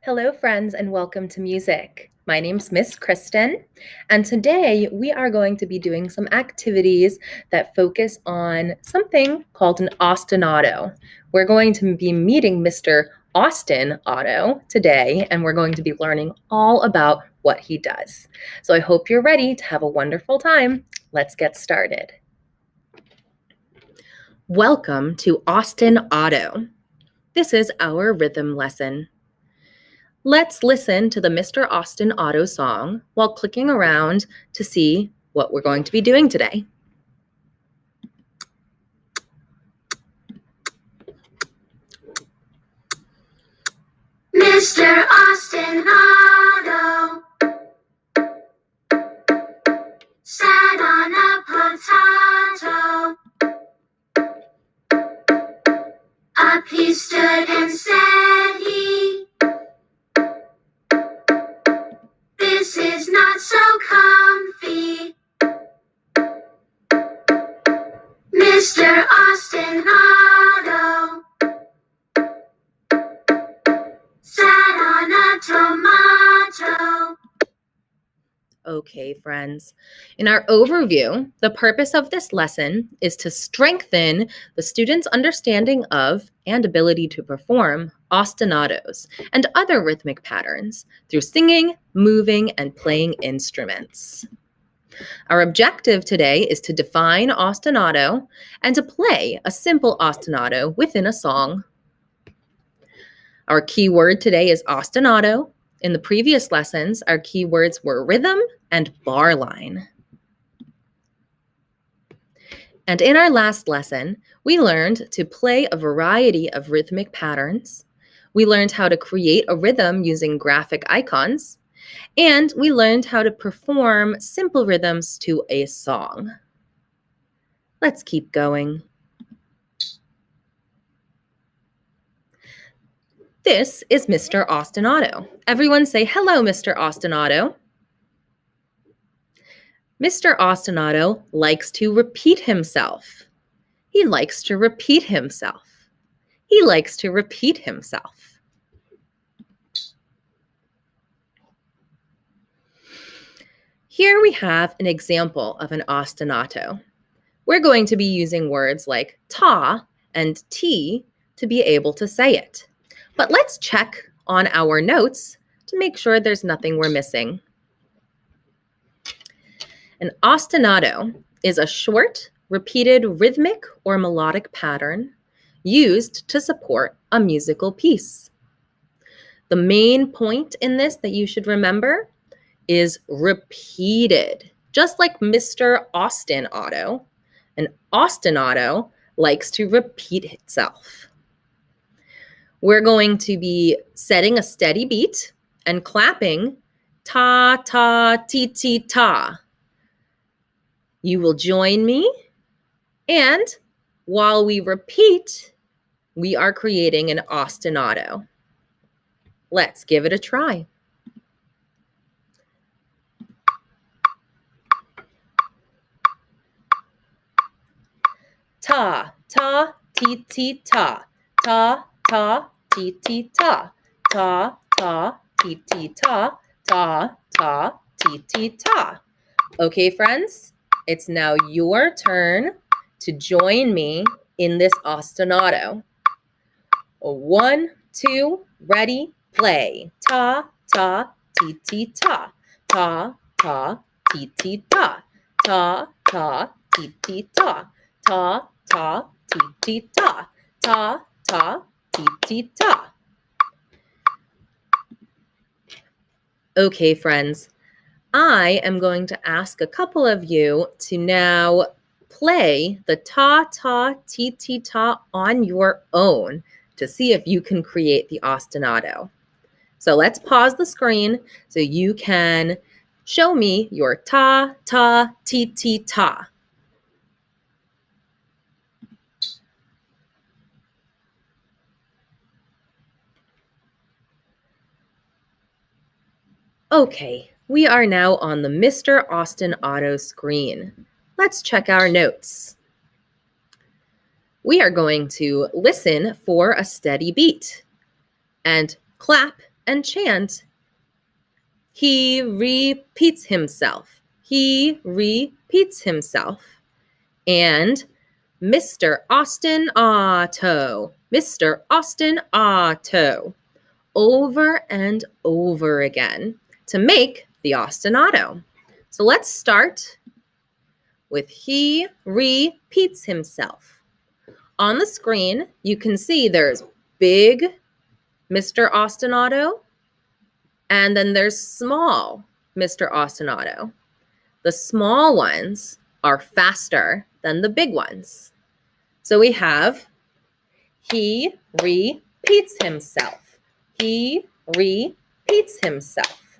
Hello, friends, and welcome to music. My name's Miss Kristen, and today we are going to be doing some activities that focus on something called an ostinato. We're going to be meeting Mr. Austin Otto today, and we're going to be learning all about what he does. So I hope you're ready to have a wonderful time. Let's get started. Welcome to Austin Otto. This is our rhythm lesson. Let's listen to the Mr. Austin Otto song while clicking around to see what we're going to be doing today. Mr. Austin Otto sat on a potato. Up he stood and said he, "This is not so comfy." Mr. Austin Otto sat on a tomato. Okay, friends. In our overview, the purpose of this lesson is to strengthen the students' understanding of and ability to perform ostinatos and other rhythmic patterns through singing, moving, and playing instruments. Our objective today is to define ostinato and to play a simple ostinato within a song. Our key word today is ostinato. In the previous lessons, our key words were rhythm and bar line. And in our last lesson, we learned to play a variety of rhythmic patterns. We learned how to create a rhythm using graphic icons. And we learned how to perform simple rhythms to a song. Let's keep going. This is Mr. Austin Otto. Everyone say hello, Mr. Austin Otto. Mr. Austin Otto likes to repeat himself. He likes to repeat himself. He likes to repeat himself. Here we have an example of an ostinato. We're going to be using words like ta and ti to be able to say it. But let's check on our notes to make sure there's nothing we're missing. An ostinato is a short, repeated rhythmic or melodic pattern used to support a musical piece. The main point in this that you should remember is repeated. Just like Mr. Austin Otto, an ostinato likes to repeat itself. We're going to be setting a steady beat and clapping ta, ta, ti, ti, ta. You will join me, and while we repeat, we are creating an ostinato. Let's give it a try. Ta, ta, ti, ti, ta, ta, ta, ti, ti, ta, ta, ta, ti, ti, ta, ta, ta, ti, ti, ta. Okay, friends, it's now your turn to join me in this ostinato. 1, 2, ready, play. Ta, ta, ti, ti, ta, ta, ta, ti, ti, ta, ta, ta, ti, ti, ta, ta, ta, ti, ti, ta, ta, ta, ti, ti, ta. Okay, friends, I am going to ask a couple of you to now play the ta, ta, ti, ti, ta on your own to see if you can create the ostinato. So let's pause the screen so you can show me your ta, ta, ti, ti, ta. Okay, we are now on the Mr. Austin Otto screen. Let's check our notes. We are going to listen for a steady beat and clap and chant, he repeats himself. He repeats himself. And Mr. Austin Otto, Mr. Austin Otto, over and over again to make the ostinato. So let's start with he repeats himself. On the screen, you can see there's big Mr. Ostinato, and then there's small Mr. Ostinato. The small ones are faster than the big ones. So we have he repeats himself. He repeats himself.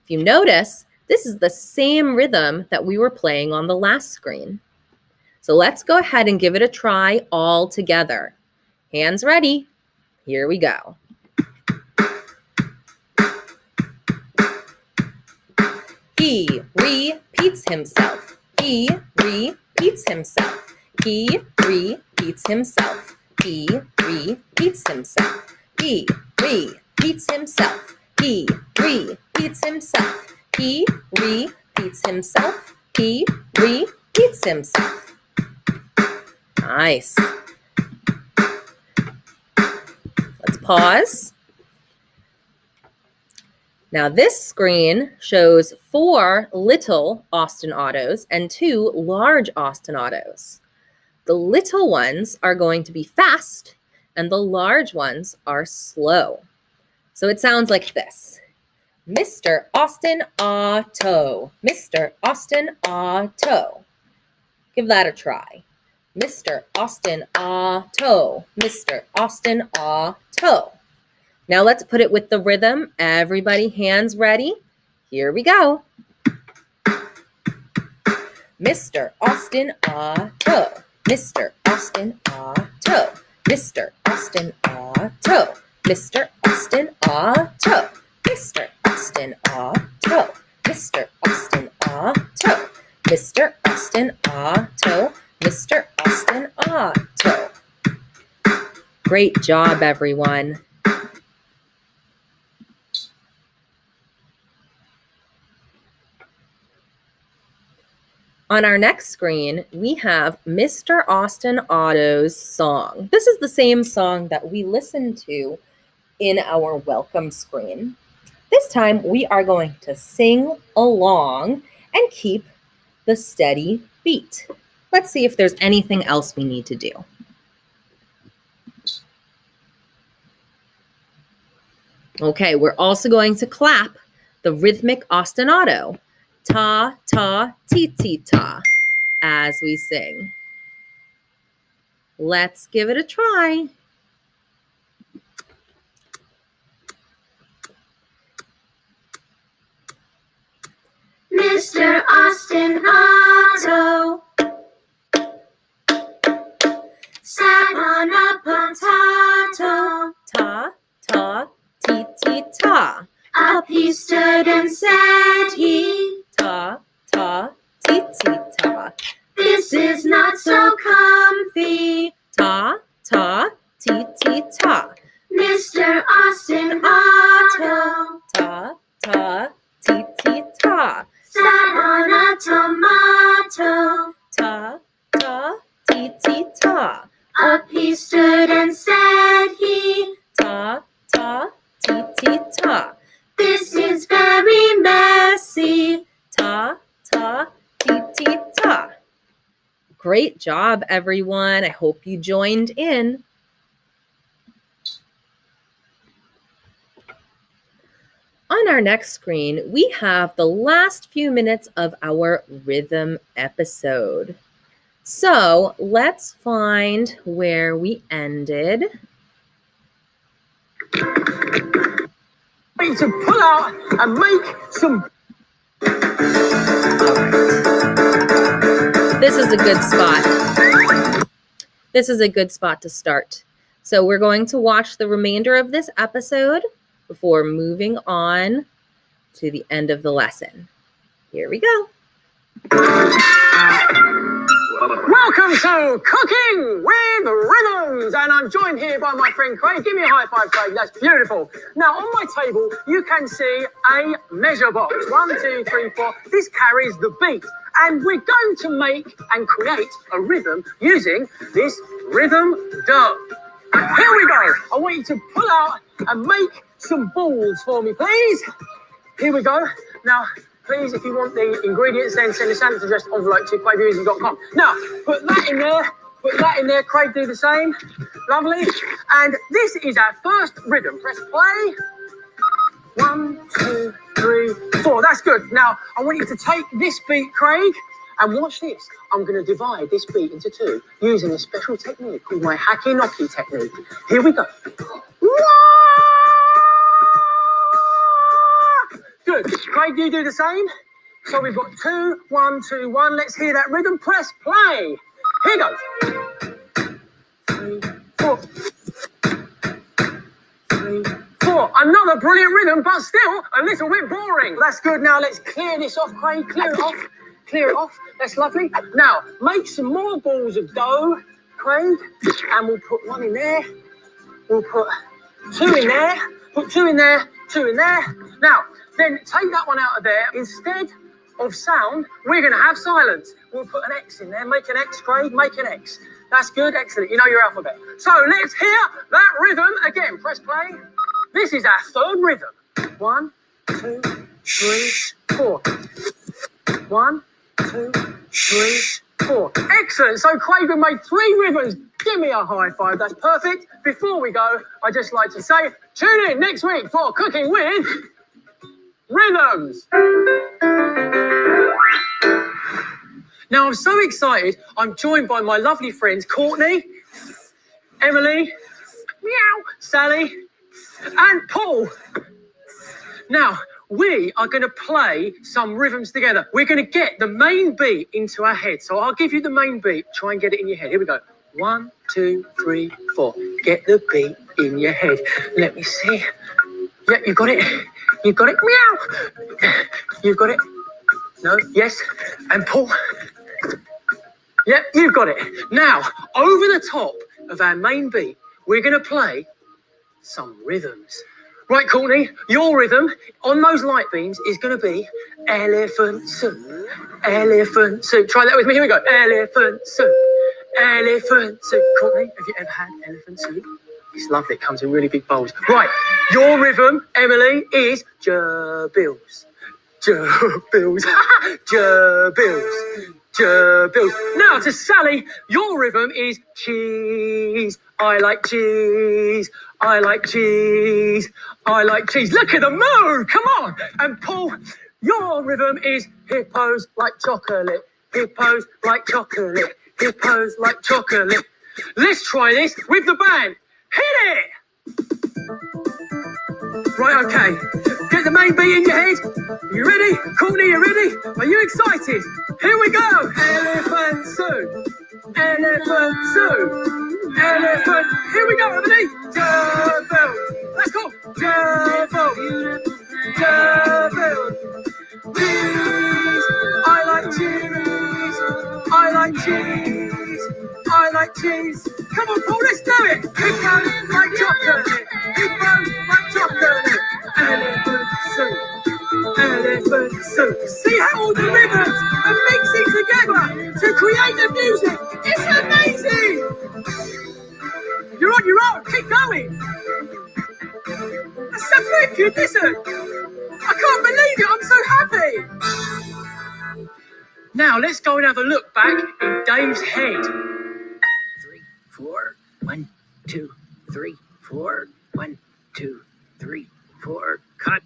If you notice, this is the same rhythm that we were playing on the last screen. So let's go ahead and give it a try all together. Hands ready. Here we go. He repeats himself. He repeats himself. He repeats himself. He repeats himself. He repeats himself. He repeats himself. He repeats himself. He repeats himself. Nice. Let's pause. Now this screen shows 4 little ostinatos and 2 large ostinatos. The little ones are going to be fast and the large ones are slow. So it sounds like this. Mr. Austin Otto, Mr. Austin Otto. Give that a try. Mr. Austin Otto, Mr. Austin Otto. Now let's put it with the rhythm. Everybody, hands ready. Here we go. Mr. Austin Otto, Mr. Austin Otto, Mr. Austin Otto, Mr. Austin Otto, Mr. Austin Otto, Mr. Austin Otto, Mr. Austin Otto, Mr. Austin Otto. Great job, everyone. On our next screen, we have Mr. Austin Otto's song. This is the same song that we listened to in our welcome screen. This time, we are going to sing along and keep the steady beat. Let's see if there's anything else we need to do. Okay, we're also going to clap the rhythmic ostinato. Ta, ta, ti, ti, ta, as we sing. Let's give it a try. Mr. Austin Otto sat on a potato. Ta, ta, ti, ti, ta. Up he stood and said he, Ta, ta, ti, ti, ta. this is not so comfy. Ta, ta, ti, ti, ta. Mr. Austin Otto Ta, ta, ti, ti, ta. sat on a tomato. Ta, ta, ti, ti, ta. Up he stood and said he, Ta, ta, ti, ti, ta. this is very messy. Ta, ta, ti, ti, ta. Great job, everyone. I hope you joined in. On our next screen, we have the last few minutes of our rhythm episode. So let's find where we ended. To pull out and make some. This is a good spot. This is a good spot to start. So we're going to watch the remainder of this episode before moving on to the end of the lesson. Here we go. Welcome to Cooking with Rhythms, and I'm joined here by my friend Craig. Give me a high five, Craig. That's beautiful. Now, on my table, you can see a measure box. 1, 2, 3, 4. This carries the beat, and we're going to make and create a rhythm using this rhythm dough. Here we go. I want you to pull out and make some balls for me, please. Here we go. Now, please, if you want the ingredients, then send a standard address envelope to quavemusic.com. Now, put that in there. Put that in there. Craig, do the same. Lovely. And this is our first rhythm. Press play. 1, 2, 3, 4. That's good. Now, I want you to take this beat, Craig, and watch this. I'm going to divide this beat into 2 using a special technique called my hacky-nocky technique. Here we go. Good. Craig, you do the same. So we've got 2, 1, 2, 1. Let's hear that rhythm. Press play. Here goes. 3, 4. 3, 4. Another brilliant rhythm, but still a little bit boring. That's good. Now let's clear this off, Craig. Clear it off. Clear it off. That's lovely. Now make some more balls of dough, Craig, and we'll put 1 in there. We'll put 2 in there. Put 2 in there. 2 in there. Now, then take that one out of there. Instead of sound, we're going to have silence. We'll put an X in there. Make an X, Craig. Make an X. That's good. Excellent. You know your alphabet. So let's hear that rhythm again. Press play. This is our third rhythm. 1, 2, 3, 4. 1, 2, 3, 4. Excellent. So Craig, we made 3 rhythms. Give me a high five. That's perfect. Before we go, I'd just like to say, tune in next week for Cooking with Rhythms. Now, I'm so excited. I'm joined by my lovely friends, Courtney, Emily, meow, Sally, and Paul. Now, we are going to play some rhythms together. We're going to get the main beat into our head. So I'll give you the main beat. Try and get it in your head. Here we go. 1, 2, 3, 4. Get the beat in your head. Let me see. Yep, you got it. You got it. Meow. You got it. No. Yes. And Paul. Yep, you got it. Now, over the top of our main beat, we're going to play some rhythms. Right, Courtney, your rhythm on those light beams is going to be elephant soup. Elephant soup. Try that with me. Here we go. Elephant soup. Elephant soup. Courtney, have you ever had elephant soup? It's lovely. It comes in really big bowls. Right, your rhythm, Emily, is gerbills. Gerbills. Gerbills. Gerbills. Now to Sally, your rhythm is cheese. I like cheese. I like cheese. I like cheese. Look at the move. Come on. And Paul, your rhythm is hippos like chocolate. Hippos like chocolate. Hippos like chocolate. Let's try this with the band. Hit it. Right, okay. Get the main beat in your head. You ready? Courtney, you ready? Are you excited? Here we go. Elephant soup. Elephant soup. Elephant. Here we go, Emily. Gerbills. Let's go. Gerbills. Gerbills. Cheese. I like cheese. I like cheese. I like cheese. Come on, Paul, let's do it. Hippos like chocolate. Hippos like chocolate. Elephant soup. Elephant soup. See how all the rhythms are mixing together to create the music. It's amazing. You're on your own. Keep going. That's so wicked, listen. I can't believe it. I'm so happy. Now, let's go and have a look back in Dave's head. 3, 4, 1, 2, 3, 4, 1, 2, 3, 4. Cut.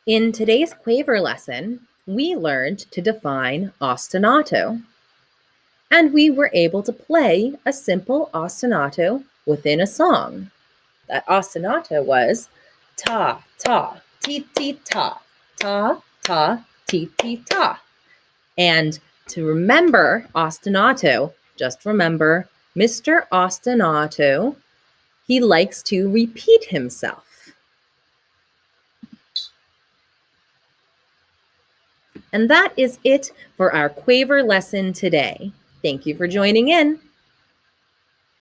In today's Quaver lesson, we learned to define ostinato, and we were able to play a simple ostinato within a song. That ostinato was ta, ta, ti, ti, ta, ta, ta, ti, ti, ta. And to remember ostinato, just remember Mr. Ostinato, he likes to repeat himself. And that is it for our Quaver lesson today. Thank you for joining in.